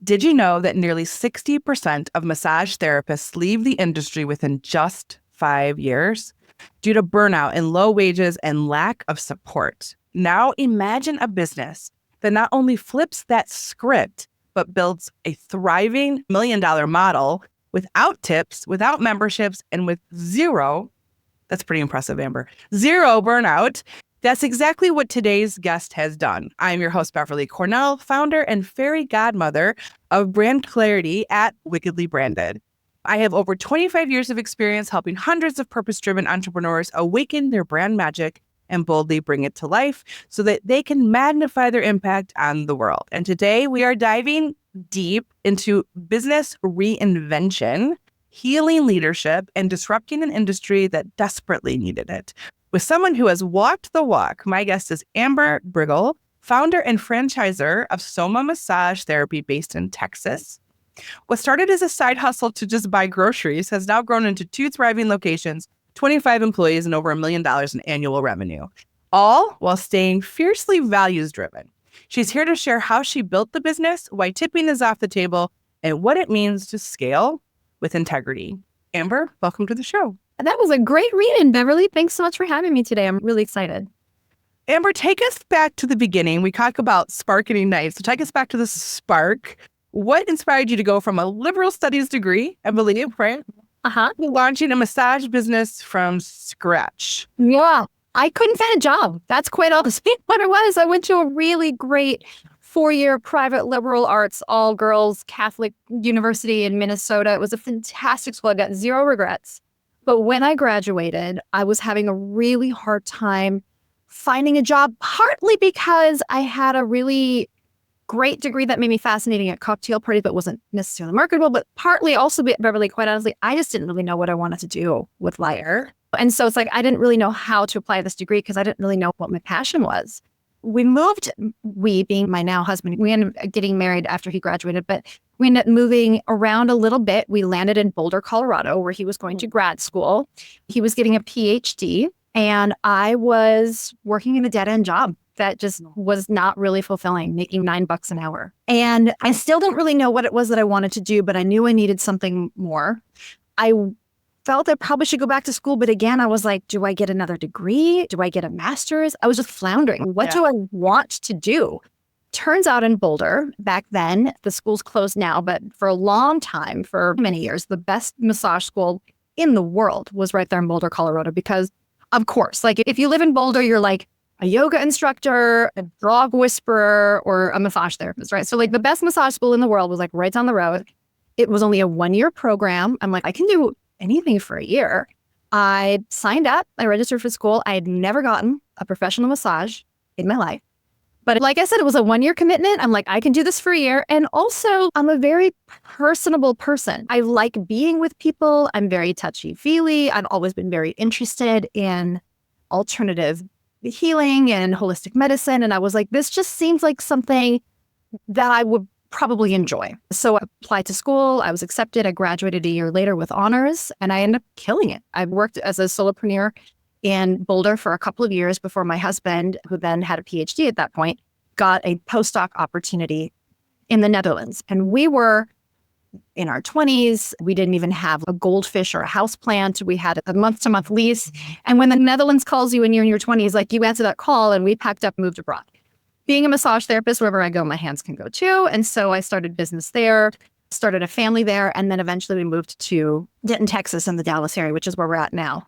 Did you know that nearly 60% of massage therapists leave the industry within just 5 years due to burnout and low wages and lack of support? Now imagine a business that not only flips that script, but builds a thriving $1 million model without tips, without memberships, and with zero, that's pretty impressive, Amber, zero burnout. That's exactly what today's guest has done. I'm your host, Beverly Cornell, founder and fairy godmother of brand clarity at Wickedly Branded. I have over 25 years of experience helping hundreds of purpose-driven entrepreneurs awaken their brand magic and boldly bring it to life so that they can magnify their impact on the world. And today we are diving deep into business reinvention, healing leadership, and disrupting an industry that desperately needed it. With someone who has walked the walk, my guest is Amber Briggle, founder and franchisor of Soma Massage Therapy based in Texas. What started as a side hustle to just buy groceries has now grown into 2 thriving locations, 25 employees, and over $1 million in annual revenue, all while staying fiercely values-driven. She's here to share how she built the business, why tipping is off the table, and what it means to scale with integrity. Amber, welcome to the show. That was a great read-in, Beverly. Thanks so much for having me today. I'm really excited. Amber, take us back to the beginning. We talk about sparking ignite. So take us back to the spark. What inspired you to go from a liberal studies degree, I believe, right? To launching a massage business from scratch? Yeah, I couldn't find a job. That's quite honestly what it was. I went to a really great 4-year private liberal arts, all girls Catholic university in Minnesota. It was a fantastic school. I got zero regrets. But when I graduated, I was having a really hard time finding a job, partly because I had a really great degree that made me fascinating at cocktail parties, but wasn't necessarily marketable, but partly also, Beverly, quite honestly, I just didn't really know what I wanted to do with life. And so it's like, I didn't really know how to apply this degree because I didn't really know what my passion was. We moved, we being my now husband, we ended up getting married after he graduated, but we ended up moving around a little bit. We landed in Boulder, Colorado, where he was going to grad school. He was getting a PhD, and I was working in a dead-end job that just was not really fulfilling, making $9 an hour. And I still didn't really know what it was that I wanted to do, but I knew I needed something more. I felt I probably should go back to school. But again, I was like, do I get another degree? Do I get a master's? I was just floundering. What do I want to do? Turns out in Boulder, back then, the school's closed now, but for a long time, for many years, the best massage school in the world was right there in Boulder, Colorado, because of course, like if you live in Boulder, you're like a yoga instructor, a dog whisperer, or a massage therapist, right? So like the best massage school in the world was like right down the road. It was only a 1-year program. I'm like, I can do anything for a year. I signed up, I registered for school. I had never gotten a professional massage in my life. But like I said, it was a 1-year commitment. I'm like, I can do this for a year. And also, I'm a very personable person. I like being with people. I'm very touchy-feely. I've always been very interested in alternative healing and holistic medicine. And I was like, this just seems like something that I would probably enjoy. So I applied to school. I was accepted. I graduated a year later with honors, and I ended up killing it. I worked as a solopreneur in Boulder for a couple of years before my husband, who then had a PhD at that point, got a postdoc opportunity in the Netherlands. And we were in our 20s. We didn't even have a goldfish or a house plant. We had a month-to-month lease. And when the Netherlands calls you and you're in your 20s, like you answer that call, and we packed up and moved abroad. Being a massage therapist, wherever I go, my hands can go too. And so I started business there, started a family there, and then eventually we moved to Denton, Texas in the Dallas area, which is where we're at now.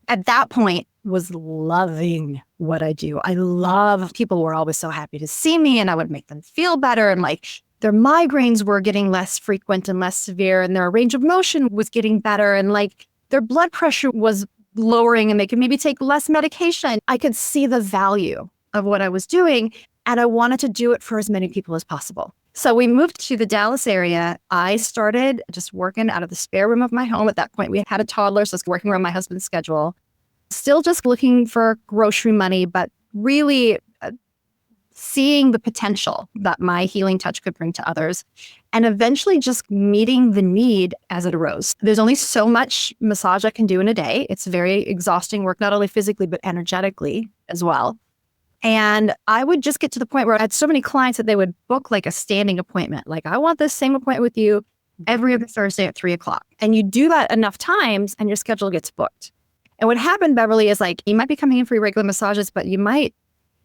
At that point, was loving what I do. I love people were always so happy to see me, and I would make them feel better. And like their migraines were getting less frequent and less severe, and their range of motion was getting better. And like their blood pressure was lowering, and they could maybe take less medication. I could see the value of what I was doing, and I wanted to do it for as many people as possible. So we moved to the Dallas area. I started just working out of the spare room of my home. At that point, we had a toddler, so I was working around my husband's schedule. Still just looking for grocery money, but really seeing the potential that my healing touch could bring to others, and eventually just meeting the need as it arose. There's only so much massage I can do in a day. It's very exhausting work, not only physically, but energetically as well. And I would just get to the point where I had so many clients that they would book like a standing appointment. Like, I want this same appointment with you every other Thursday at 3:00. And you do that enough times and your schedule gets booked. And what happened, Beverly, is like, you might be coming in for your regular massages, but you might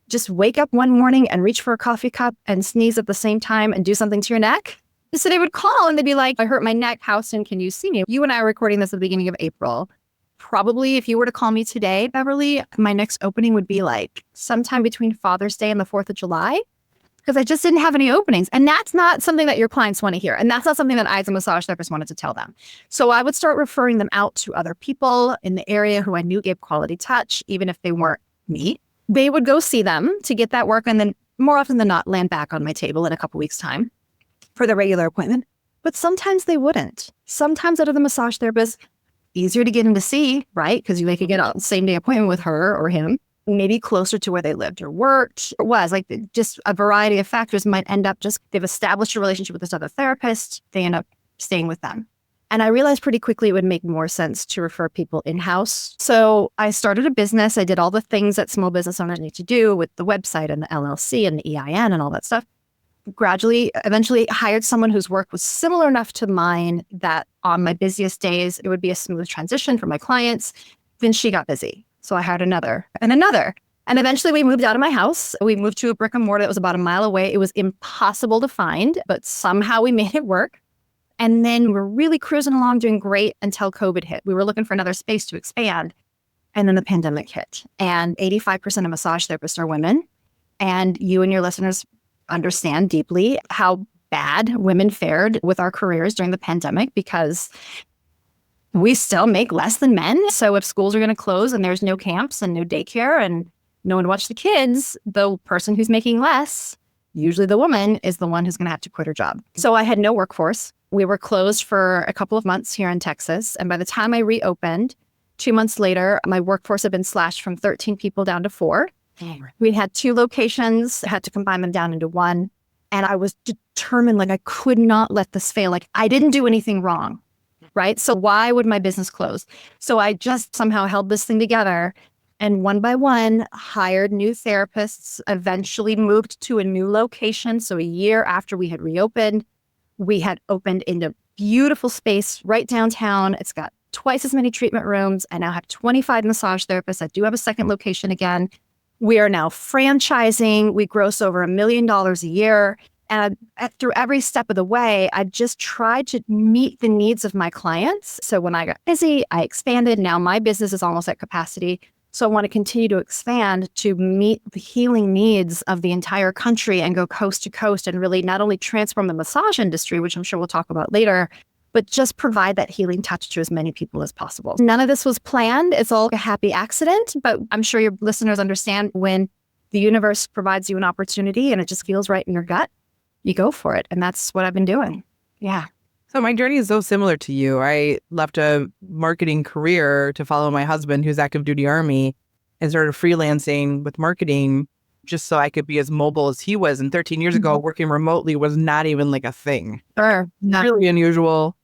just wake up one morning and reach for a coffee cup and sneeze at the same time and do something to your neck. So they would call and they'd be like, I hurt my neck. How soon can you see me? You and I are recording this at the beginning of April. Probably if you were to call me today, Beverly, my next opening would be like sometime between Father's Day and the 4th of July, because I just didn't have any openings. And that's not something that your clients want to hear. And that's not something that I, as a massage therapist, wanted to tell them. So I would start referring them out to other people in the area who I knew gave quality touch, even if they weren't me. They would go see them to get that work. And then more often than not, land back on my table in a couple weeks' time for the regular appointment. But sometimes they wouldn't. Sometimes out of the massage therapist, easier to get in to see, right? Because they could get a same day appointment with her or him, maybe closer to where they lived or worked or was. Like, just a variety of factors might end up just, they've established a relationship with this other therapist, they end up staying with them. And I realized pretty quickly it would make more sense to refer people in-house. So I started a business. I did all the things that small business owners need to do with the website and the LLC and the EIN and all that stuff. Gradually, eventually hired someone whose work was similar enough to mine that on my busiest days, it would be a smooth transition for my clients. Then she got busy. So I hired another and another. And eventually we moved out of my house. We moved to a brick and mortar that was about a mile away. It was impossible to find, but somehow we made it work. And then we're really cruising along, doing great until COVID hit. We were looking for another space to expand. And then the pandemic hit. And 85% of massage therapists are women. And you and your listeners understand deeply how bad women fared with our careers during the pandemic, because we still make less than men. So if schools are going to close and there's no camps and no daycare and no one to watch the kids, the person who's making less, usually the woman, is the one who's going to have to quit her job. So I had no workforce. We were closed for a couple of months here in Texas. And by the time I reopened, 2 months later, my workforce had been slashed from 13 people down to 4. We had 2 locations, had to combine them down into 1. And I was determined, like, I could not let this fail. Like, I didn't do anything wrong, right? So why would my business close? So I just somehow held this thing together and one by one hired new therapists, eventually moved to a new location. So a year after we had reopened, we had opened in a beautiful space right downtown. It's got twice as many treatment rooms. I now have 25 massage therapists. I do have a second location again. We are now franchising. We gross over $1 million a year. And through every step of the way, I just tried to meet the needs of my clients. So when I got busy, I expanded. Now my business is almost at capacity. So I want to continue to expand to meet the healing needs of the entire country and go coast to coast and really not only transform the massage industry, which I'm sure we'll talk about later, but just provide that healing touch to as many people as possible. None of this was planned. It's all a happy accident, but I'm sure your listeners understand when the universe provides you an opportunity and it just feels right in your gut, you go for it. And that's what I've been doing. Yeah. So my journey is so similar to you. I left a marketing career to follow my husband, who's active duty Army, and started freelancing with marketing just so I could be as mobile as he was. And 13 years ago, working remotely was not even like a thing. Sure. Really unusual.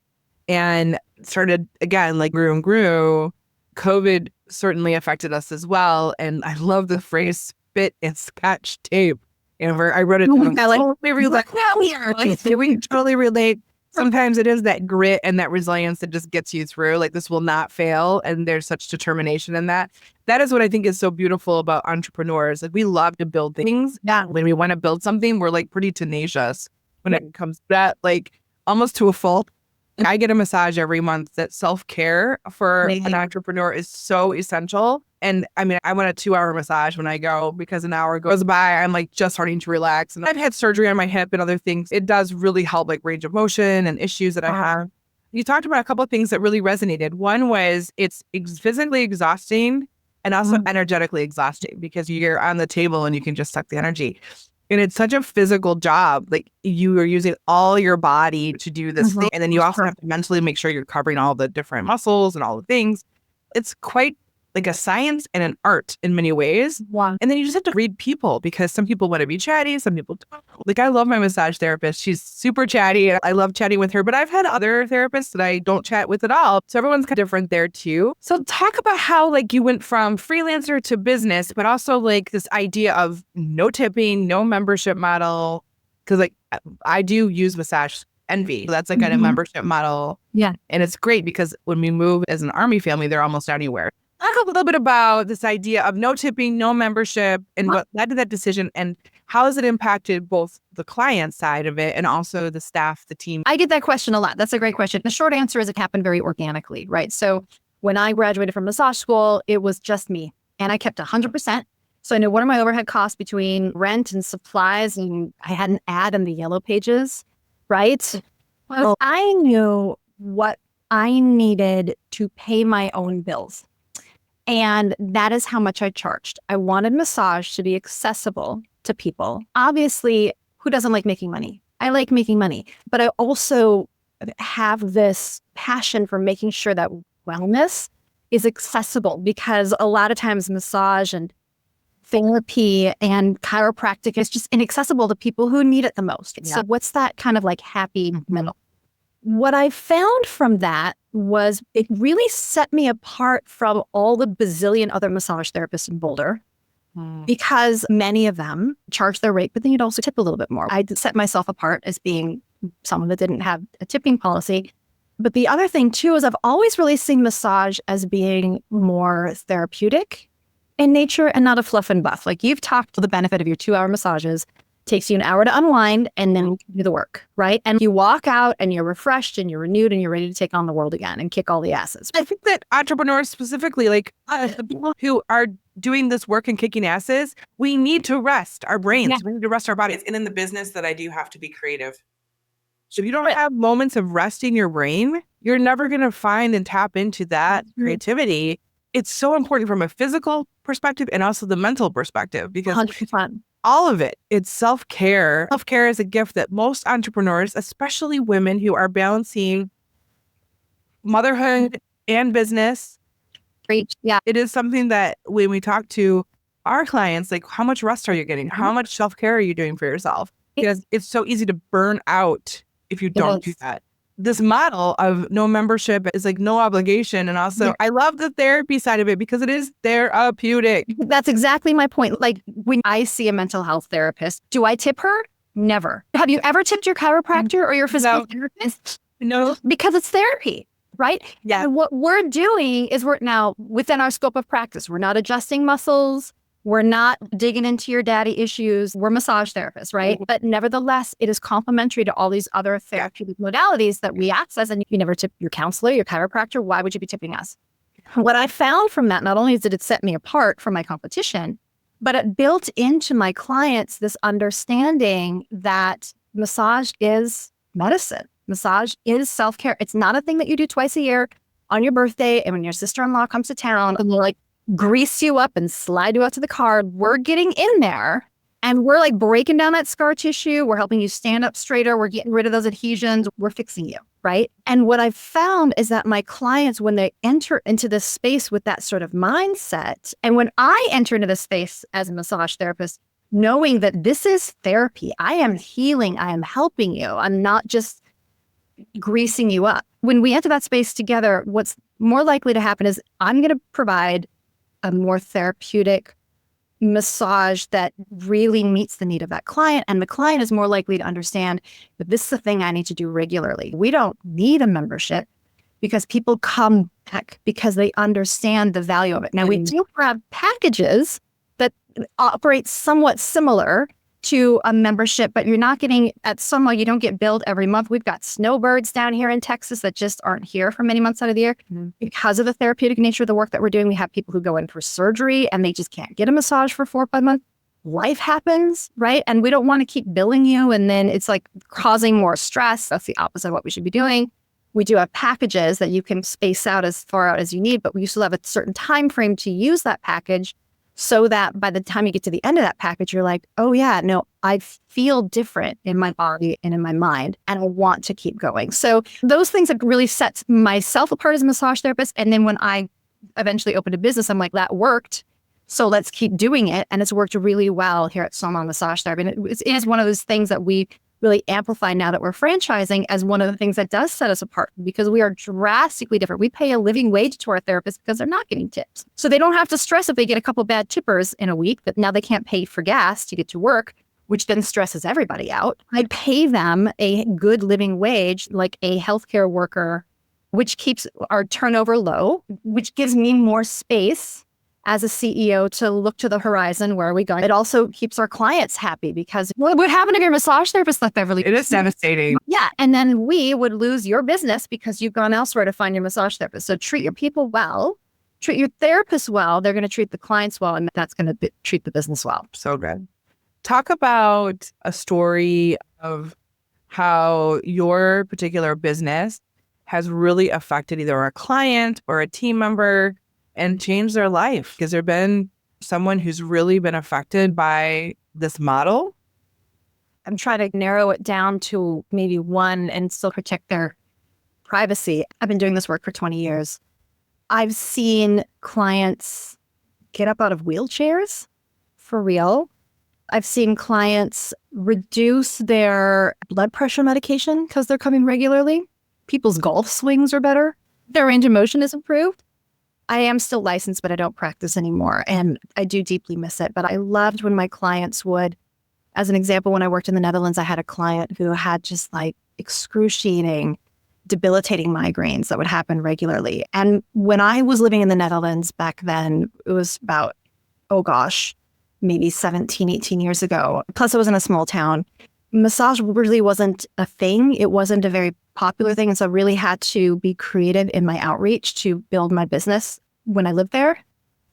And started again, like grew and grew. COVID certainly affected us as well. And I love the phrase spit and scotch tape. And I wrote it down. We totally relate. Sometimes it is that grit and that resilience that just gets you through. Like, this will not fail. And there's such determination in that. That is what I think is so beautiful about entrepreneurs. Like, we love to build things. Yeah. When we want to build something, we're like pretty tenacious when it comes to that, like almost to a fault. I get a massage every month. That self-care for an entrepreneur is so essential. And I mean, I want a 2-hour massage when I go, because an hour goes by, I'm like just starting to relax. And I've had surgery on my hip and other things. It does really help, like range of motion and issues that I have. You talked about a couple of things that really resonated. One was it's physically exhausting and also energetically exhausting, because you're on the table and you can just suck the energy. And it's such a physical job. Like, you are using all your body to do this thing. And then you also have to mentally make sure you're covering all the different muscles and all the things. It's quite like a science and an art in many ways. Wow. And then you just have to read people because some people want to be chatty, some people don't. Like I love my massage therapist. She's super chatty. And I love chatting with her, but I've had other therapists that I don't chat with at all. So everyone's kind of different there too. So talk about how like you went from freelancer to business, but also like this idea of no tipping, no membership model. Cause like I do use Massage Envy. That's like a membership model. Yeah. And it's great because when we move as an Army family, they're almost anywhere. Talk a little bit about this idea of no tipping, no membership, and what led to that decision, and how has it impacted both the client side of it and also the staff, the team? I get that question a lot. That's a great question. The short answer is it happened very organically, right? So when I graduated from massage school, it was just me and I kept 100%. So I knew what are my overhead costs between rent and supplies, and I had an ad in the yellow pages, right? Well, I knew what I needed to pay my own bills. And that is how much I charged. I wanted massage to be accessible to people. Obviously, who doesn't like making money? I like making money, but I also have this passion for making sure that wellness is accessible, because a lot of times massage and therapy and chiropractic is just inaccessible to people who need it the most. Yeah. So what's that kind of like happy middle? What I found from that was it really set me apart from all the bazillion other massage therapists in Boulder, because many of them charge their rate, but then you'd also tip a little bit more. I set myself apart as being someone that didn't have a tipping policy. But the other thing too is I've always really seen massage as being more therapeutic in nature and not a fluff and buff. Like you've talked to the benefit of your 2-hour massages. Takes you an hour to unwind and then do the work, right? And you walk out and you're refreshed and you're renewed and you're ready to take on the world again and kick all the asses. I think that entrepreneurs specifically, like the people who are doing this work and kicking asses, we need to rest our brains. Yeah. We need to rest our bodies. And in the business that I do have to be creative. So if you don't have moments of resting your brain, you're never going to find and tap into that creativity. It's so important from a physical perspective and also the mental perspective, because 100%. All of it. It's self-care. Self-care is a gift that most entrepreneurs, especially women who are balancing motherhood and business. Great. Yeah. It is something that when we talk to our clients, like how much rest are you getting? How much self-care are you doing for yourself? Because it's so easy to burn out if you don't do that. This model of no membership is like no obligation. And also I love the therapy side of it because it is therapeutic. That's exactly my point. Like when I see a mental health therapist, do I tip her? Never. Have you ever tipped your chiropractor or your physical therapist? No. Because it's therapy, right? Yeah. And what we're doing is we're now within our scope of practice. We're not adjusting muscles. We're not digging into your daddy issues. We're massage therapists, right? But nevertheless, it is complementary to all these other therapeutic modalities that we access. And you never tip your counselor, your chiropractor. Why would you be tipping us? What I found from that, not only did it set me apart from my competition, but it built into my clients this understanding that massage is medicine. Massage is self-care. It's not a thing that you do twice a year on your birthday and when your sister-in-law comes to town and they're like, grease you up and slide you out to the car. We're getting in there and we're like breaking down that scar tissue. We're helping you stand up straighter. We're getting rid of those adhesions. We're fixing you, right? And what I've found is that my clients, when they enter into this space with that sort of mindset, and when I enter into this space as a massage therapist, knowing that this is therapy, I am healing, I am helping you. I'm not just greasing you up. When we enter that space together, what's more likely to happen is I'm going to provide a more therapeutic massage that really meets the need of that client. And the client is more likely to understand that this is a thing I need to do regularly. We don't need a membership because people come back because they understand the value of it. Now, we do have packages that operate somewhat similar to a membership, but you're not getting at Soma, you don't get billed every month. We've got snowbirds down here in Texas that just aren't here for many months out of the year. Because of the therapeutic nature of the work that we're doing, we have people who go in for surgery and they just can't get a massage for 4 or 5 months. Life happens, right? And we don't want to keep billing you. And then it's like causing more stress. That's the opposite of what we should be doing. We do have packages that you can space out as far out as you need, but we still have a certain time frame to use that package, so that by the time you get to the end of that package, you're like, oh yeah, no, I feel different in my body and in my mind, and I want to keep going. So those things have really set myself apart as a massage therapist. And then when I eventually opened a business. I'm like, that worked. So let's keep doing it. And it's worked really well here at Soma Massage Therapy. And it is one of those things that we really amplify now that we're franchising as one of the things that does set us apart because we are drastically different. We pay a living wage to our therapists because they're not getting tips. So they don't have to stress if they get a couple bad tippers in a week that now they can't pay for gas to get to work, which then stresses everybody out. I pay them a good living wage like a healthcare worker, which keeps our turnover low, which gives me more space as a CEO to look to the horizon. Where are we going? It also keeps our clients happy because what happened to your massage therapist left Beverly? It is devastating. Yeah. And then we would lose your business because you've gone elsewhere to find your massage therapist. So treat your people well, treat your therapist well. They're going to treat the clients well, and that's going to treat the business well. So good. Talk about a story of how your particular business has really affected either a client or a team member and changed their life. Has there been someone who's really been affected by this model? I'm trying to narrow it down to maybe one and still protect their privacy. I've been doing this work for 20 years. I've seen clients get up out of wheelchairs for real. I've seen clients reduce their blood pressure medication because they're coming regularly. People's golf swings are better. Their range of motion is improved. I am still licensed, but I don't practice anymore. And I do deeply miss it. But I loved when my clients would, as an example, when I worked in the Netherlands, I had a client who had just like excruciating, debilitating migraines that would happen regularly. And when I was living in the Netherlands back then, it was about, oh gosh, maybe 17, 18 years ago. Plus, I was in a small town. Massage really wasn't a thing. It wasn't a very popular thing. And so I really had to be creative in my outreach to build my business when I lived there.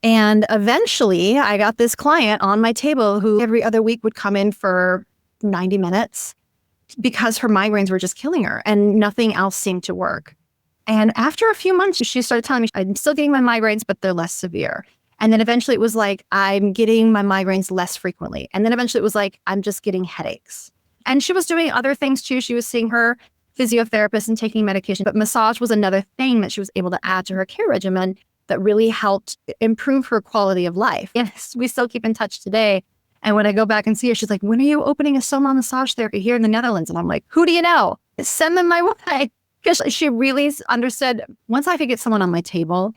And eventually I got this client on my table who every other week would come in for 90 minutes because her migraines were just killing her and nothing else seemed to work. And after a few months, she started telling me, I'm still getting my migraines, but they're less severe. And then eventually it was like, I'm getting my migraines less frequently. And then eventually it was like, I'm just getting headaches. And she was doing other things too. She was seeing her physiotherapist and taking medication, but massage was another thing that she was able to add to her care regimen that really helped improve her quality of life. Yes, we still keep in touch today. And when I go back and see her, she's like, when are you opening a Soma massage therapy here in the Netherlands? And I'm like, who do you know? Send them my way. Because she really understood, once I could get someone on my table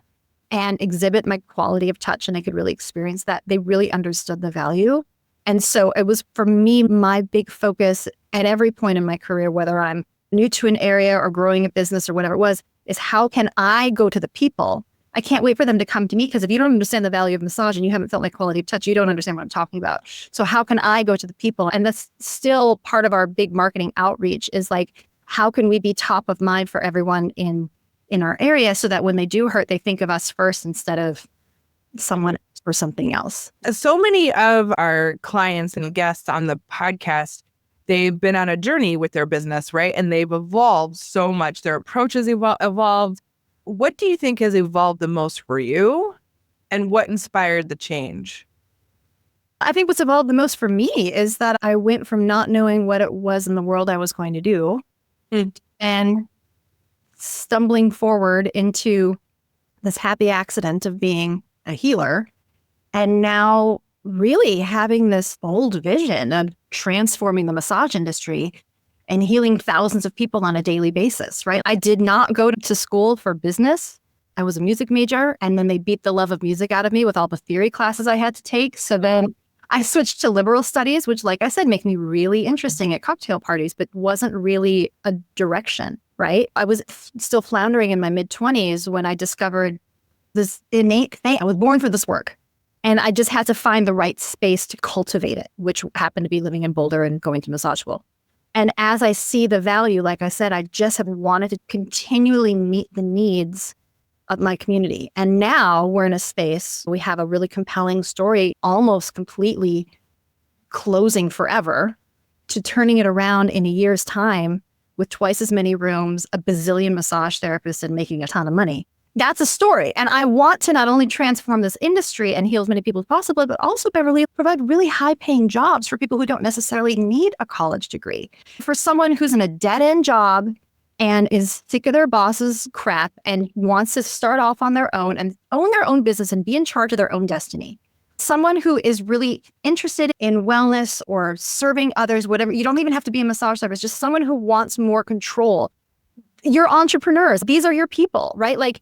and exhibit my quality of touch and I could really experience that, they really understood the value. And so it was, for me, my big focus at every point in my career, whether I'm new to an area or growing a business or whatever it was, is how can I go to the people? I can't wait for them to come to me, because if you don't understand the value of massage and you haven't felt my quality of touch, you don't understand what I'm talking about. So how can I go to the people? And that's still part of our big marketing outreach, is like, how can we be top of mind for everyone in our area so that when they do hurt, they think of us first instead of someone else or something else. So many of our clients and guests on the podcast, they've been on a journey with their business, right? And they've evolved so much. Their approach has evolved. What do you think has evolved the most for you? And what inspired the change? I think what's evolved the most for me is that I went from not knowing what it was in the world I was going to do and stumbling forward into this happy accident of being a healer, and now really having this bold vision of transforming the massage industry and healing thousands of people on a daily basis, right? I did not go to school for business. I was a music major, and then they beat the love of music out of me with all the theory classes I had to take. So then I switched to liberal studies, which, like I said, make me really interesting at cocktail parties, but wasn't really a direction, right? I was still floundering in my mid-20s when I discovered this innate thing. I was born for this work. And I just had to find the right space to cultivate it, which happened to be living in Boulder and going to massage school. And as I see the value, like I said, I just have wanted to continually meet the needs of my community. And now we're in a space, we have a really compelling story, almost completely closing forever, to turning it around in a year's time with twice as many rooms, a bazillion massage therapists, and making a ton of money. That's a story. And I want to not only transform this industry and heal as many people as possible, but also, Beverly, provide really high-paying jobs for people who don't necessarily need a college degree. For someone who's in a dead-end job and is sick of their boss's crap and wants to start off on their own and own their own business and be in charge of their own destiny. Someone who is really interested in wellness or serving others, whatever. You don't even have to be a massage therapist, just someone who wants more control. You're entrepreneurs. These are your people, right? Like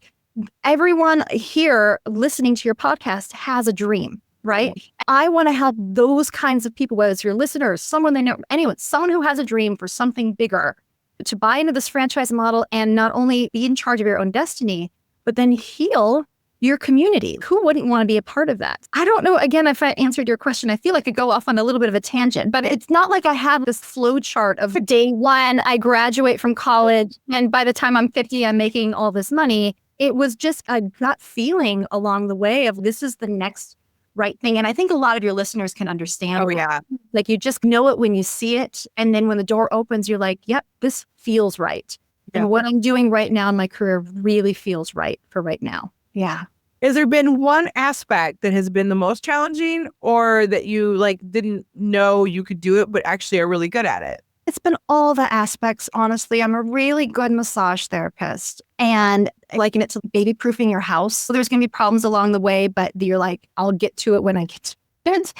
everyone here listening to your podcast has a dream, right? I want to help those kinds of people, whether it's your listeners, someone they know, anyone, someone who has a dream for something bigger, to buy into this franchise model and not only be in charge of your own destiny, but then heal your community. Who wouldn't want to be a part of that? I don't know, again, if I answered your question, I feel like I could go off on a little bit of a tangent, but it's not like I have this flow chart of day one, I graduate from college, and by the time I'm 50, I'm making all this money. It was just a gut feeling along the way of this is the next right thing. And I think a lot of your listeners can understand. Oh, yeah. Like you just know it when you see it. And then when the door opens, you're like, yep, this feels right. Yeah. And what I'm doing right now in my career really feels right for right now. Yeah. Has there been one aspect that has been the most challenging or that you like didn't know you could do it, but actually are really good at it? It's been all the aspects, honestly. I'm a really good massage therapist and I liken it to baby proofing your house. So there's going to be problems along the way, but you're like, I'll get to it when I get to it.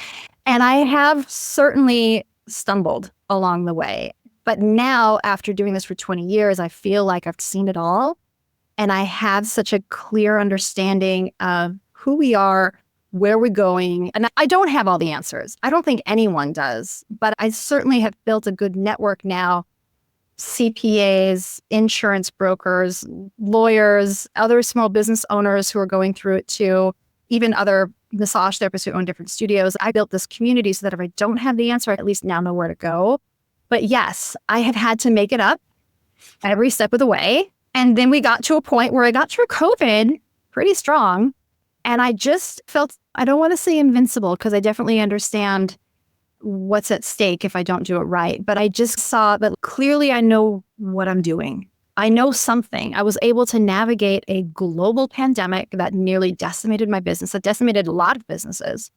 And I have certainly stumbled along the way. But now, after doing this for 20 years, I feel like I've seen it all. And I have such a clear understanding of who we are, where we're going. And I don't have all the answers. I don't think anyone does, but I certainly have built a good network now. CPAs, insurance brokers, lawyers, other small business owners who are going through it too, even other massage therapists who own different studios. I built this community so that if I don't have the answer, I at least now know where to go. But yes, I have had to make it up every step of the way. And then we got to a point where I got through COVID pretty strong. And I just felt, I don't want to say invincible because I definitely understand what's at stake if I don't do it right. But I just saw that clearly I know what I'm doing. I know something. I was able to navigate a global pandemic that nearly decimated my business, that decimated a lot of businesses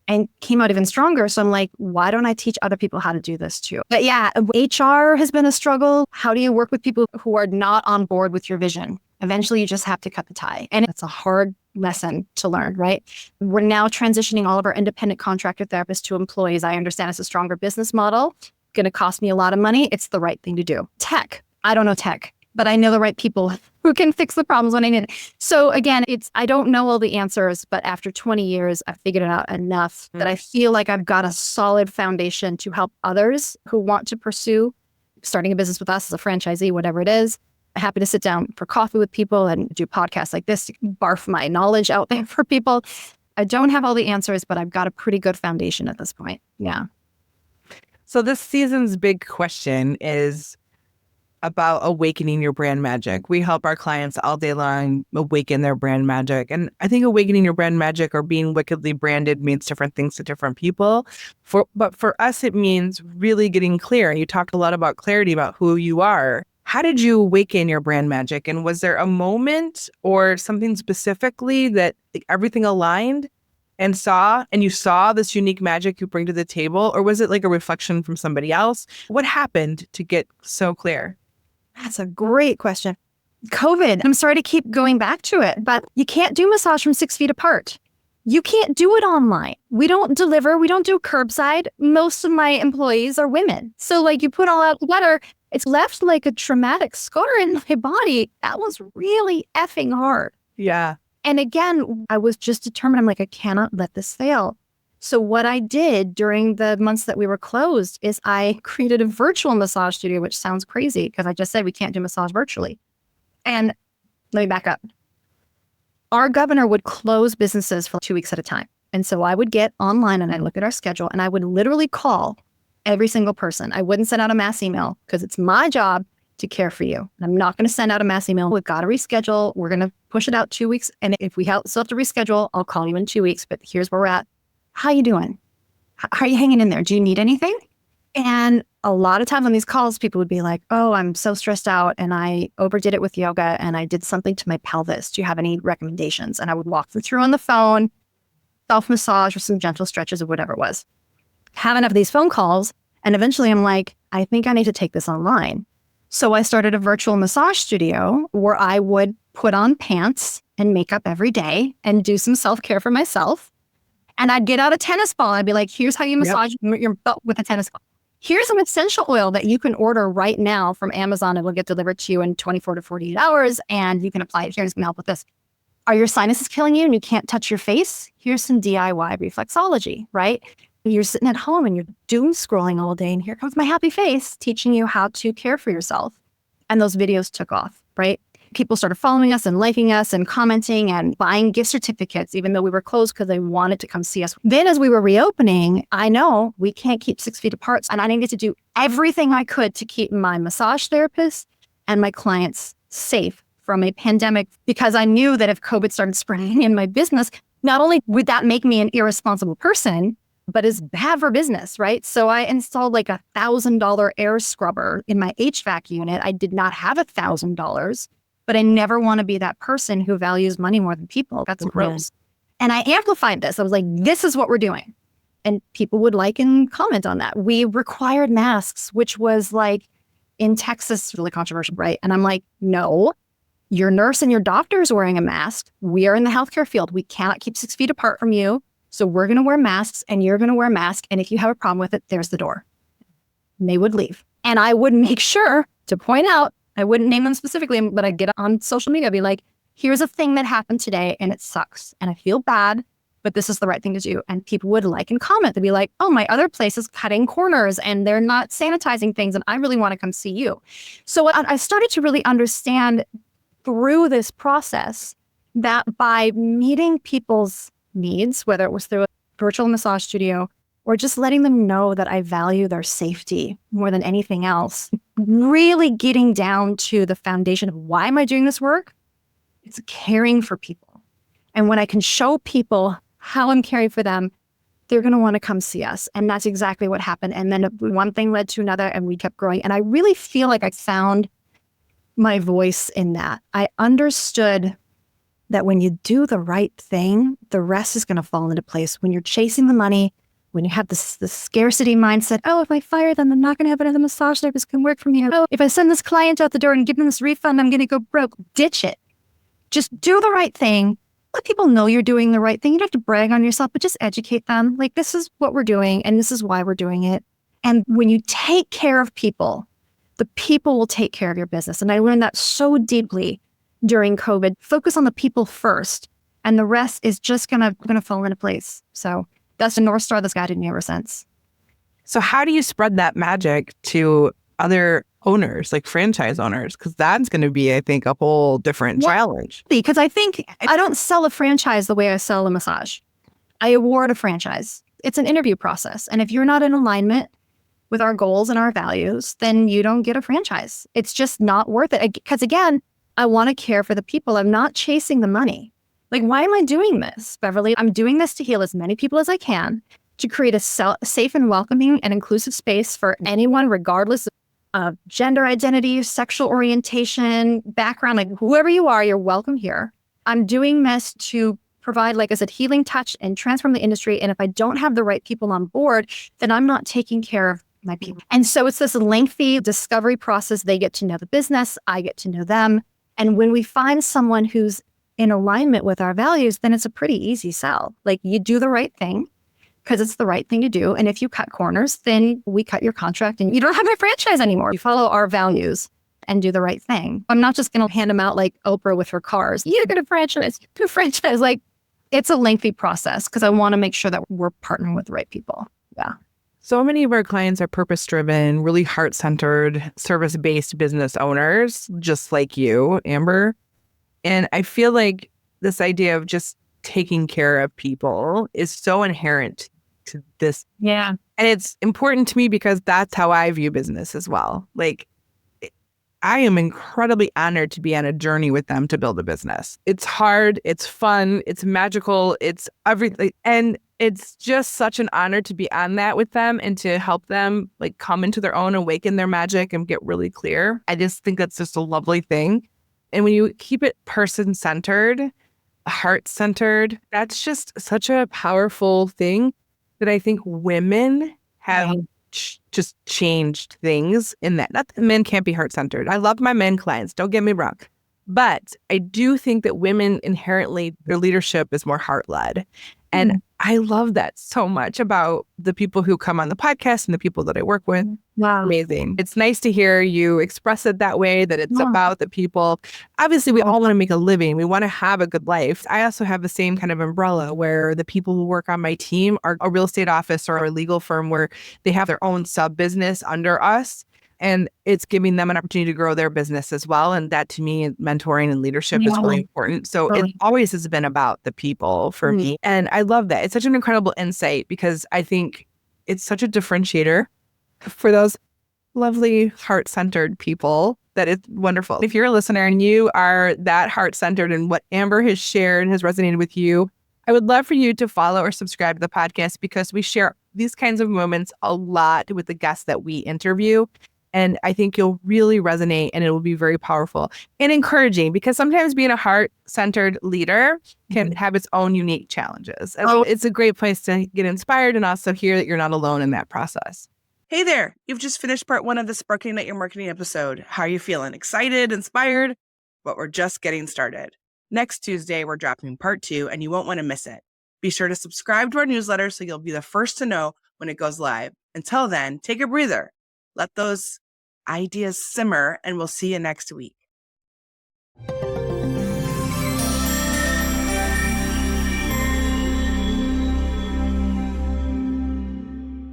and came out even stronger. So I'm like, why don't I teach other people how to do this too? But yeah, HR has been a struggle. How do you work with people who are not on board with your vision? Eventually, you just have to cut the tie. And it's a hard lesson to learn, right? We're now transitioning all of our independent contractor therapists to employees. I understand it's a stronger business model. Going to cost me a lot of money. It's the right thing to do. Tech. I don't know tech, but I know the right people who can fix the problems when I need it. So again, I don't know all the answers, but after 20 years, I've figured it out enough that I feel like I've got a solid foundation to help others who want to pursue starting a business with us as a franchisee, whatever it is. I'm happy to sit down for coffee with people and do podcasts like this to barf my knowledge out there for people. I don't have all the answers, but I've got a pretty good foundation at this point. Yeah. So this season's big question is about awakening your brand magic. We help our clients all day long awaken their brand magic. And I think awakening your brand magic or being wickedly branded means different things to different people. But for us, it means really getting clear. And you talked a lot about clarity about who you are. How did you awaken your brand magic? And was there a moment or something specifically that everything aligned and you saw this unique magic you bring to the table? Or was it like a reflection from somebody else? What happened to get so clear? That's a great question. COVID. I'm sorry to keep going back to it, but you can't do massage from 6 feet apart. You can't do it online. We don't deliver. We don't do curbside. Most of my employees are women. So like you put all out together, it's left like a traumatic scar in my body. That was really effing hard. Yeah. And again, I was just determined. I'm like, I cannot let this fail. So what I did during the months that we were closed is I created a virtual massage studio, which sounds crazy because I just said we can't do massage virtually. And let me back up. Our governor would close businesses for 2 weeks at a time. And so I would get online and I'd look at our schedule and I would literally call every single person. I wouldn't send out a mass email because it's my job to care for you. And I'm not going to send out a mass email. We've got to reschedule. We're going to push it out 2 weeks. And if we still have to reschedule, I'll call you in 2 weeks. But here's where we're at. How you doing? How are you hanging in there? Do you need anything? And a lot of times on these calls, people would be like, oh, I'm so stressed out and I overdid it with yoga and I did something to my pelvis. Do you have any recommendations? And I would walk them through on the phone, self-massage or some gentle stretches or whatever it was. Have enough of these phone calls. And eventually I'm like, I think I need to take this online. So I started a virtual massage studio where I would put on pants and makeup every day and do some self-care for myself. And I'd get out a tennis ball. I'd be like, here's how you massage your butt with a tennis ball. Here's an essential oil that you can order right now from Amazon. It will get delivered to you in 24 to 48 hours, and you can apply it here. It's going to help with this. Are your sinuses killing you and you can't touch your face? Here's some DIY reflexology, right? You're sitting at home and you're doom scrolling all day, and here comes my happy face teaching you how to care for yourself. And those videos took off, right? People started following us and liking us and commenting and buying gift certificates, even though we were closed because they wanted to come see us. Then as we were reopening, I know we can't keep 6 feet apart. And I needed to do everything I could to keep my massage therapist and my clients safe from a pandemic, because I knew that if COVID started spreading in my business, not only would that make me an irresponsible person, but is bad for business, right? So I installed like $1,000 air scrubber in my HVAC unit. I did not have $1,000. But I never want to be that person who values money more than people. That's gross. And I amplified this. I was like, this is what we're doing. And people would like and comment on that. We required masks, which was like in Texas, really controversial, right? And I'm like, no, your nurse and your doctor is wearing a mask. We are in the healthcare field. We cannot keep 6 feet apart from you. So we're going to wear masks and you're going to wear a mask. And if you have a problem with it, there's the door. And they would leave. And I would make sure to point out, I wouldn't name them specifically, but I'd get on social media, be like, here's a thing that happened today and it sucks. And I feel bad, but this is the right thing to do. And people would like and comment. They'd be like, oh, my other place is cutting corners and they're not sanitizing things. And I really want to come see you. So I started to really understand through this process that by meeting people's needs, whether it was through a virtual massage studio or just letting them know that I value their safety more than anything else, really getting down to the foundation of why am I doing this work? It's caring for people. And when I can show people how I'm caring for them, they're going to want to come see us. And that's exactly what happened. And then one thing led to another and we kept growing. And I really feel like I found my voice in that. I understood that when you do the right thing, the rest is going to fall into place. When you're chasing the money, when you have this scarcity mindset, oh, if I fire them, I'm not going to have another massage therapist can work for me. Oh, if I send this client out the door and give them this refund, I'm going to go broke. Ditch it. Just do the right thing. Let people know you're doing the right thing. You don't have to brag on yourself, but just educate them. Like, this is what we're doing and this is why we're doing it. And when you take care of people, the people will take care of your business. And I learned that so deeply during COVID. Focus on the people first, and the rest is just gonna fall into place. So that's the North Star that's guided me ever since. So how do you spread that magic to other owners, like franchise owners? Because that's going to be, I think, a whole different challenge. Because I think I don't sell a franchise the way I sell a massage. I award a franchise. It's an interview process. And if you're not in alignment with our goals and our values, then you don't get a franchise. It's just not worth it. Because again, I want to care for the people. I'm not chasing the money. Like, why am I doing this, Beverly? I'm doing this to heal as many people as I can, to create a safe and welcoming and inclusive space for anyone, regardless of gender identity, sexual orientation, background, like whoever you are, you're welcome here. I'm doing this to provide, like I said, healing touch and transform the industry. And if I don't have the right people on board, then I'm not taking care of my people. And so it's this lengthy discovery process. They get to know the business. I get to know them. And when we find someone who's in alignment with our values, then it's a pretty easy sell. Like, you do the right thing because it's the right thing to do. And if you cut corners, then we cut your contract and you don't have my franchise anymore. You follow our values and do the right thing. I'm not just going to hand them out like Oprah with her cars. You're going to franchise, do franchise. Like, it's a lengthy process because I want to make sure that we're partnering with the right people. Yeah. So many of our clients are purpose-driven, really heart-centered, service-based business owners, just like you, Amber. And I feel like this idea of just taking care of people is so inherent to this. Yeah. And it's important to me because that's how I view business as well. Like, I am incredibly honored to be on a journey with them to build a business. It's hard, it's fun, it's magical, it's everything. And it's just such an honor to be on that with them and to help them like come into their own, awaken their magic and get really clear. I just think that's just a lovely thing. And when you keep it person-centered, heart-centered, that's just such a powerful thing that I think women have just changed things in that. Not that men can't be heart-centered. I love my men clients, don't get me wrong. But I do think that women inherently, their leadership is more heart-led. And I love that so much about the people who come on the podcast and the people that I work with. Wow. Amazing. It's nice to hear you express it that way, that it's about the people. Obviously, we all want to make a living. We want to have a good life. I also have the same kind of umbrella where the people who work on my team are a real estate office or a legal firm where they have their own sub business under us. And it's giving them an opportunity to grow their business as well. And that to me, mentoring and leadership is really important. So it always has been about the people for me. And I love that. It's such an incredible insight because I think it's such a differentiator for those lovely heart-centered people that it's wonderful. If you're a listener and you are that heart-centered and what Amber has shared has resonated with you, I would love for you to follow or subscribe to the podcast because we share these kinds of moments a lot with the guests that we interview. And I think you'll really resonate and it will be very powerful and encouraging because sometimes being a heart-centered leader can have its own unique challenges. And it's a great place to get inspired and also hear that you're not alone in that process. Hey there, you've just finished part 1 of the Sparking Ignite Your Marketing episode. How are you feeling? Excited, inspired? But we're just getting started. Next Tuesday, we're dropping part 2 and you won't want to miss it. Be sure to subscribe to our newsletter so you'll be the first to know when it goes live. Until then, take a breather. Let those ideas simmer and we'll see you next week.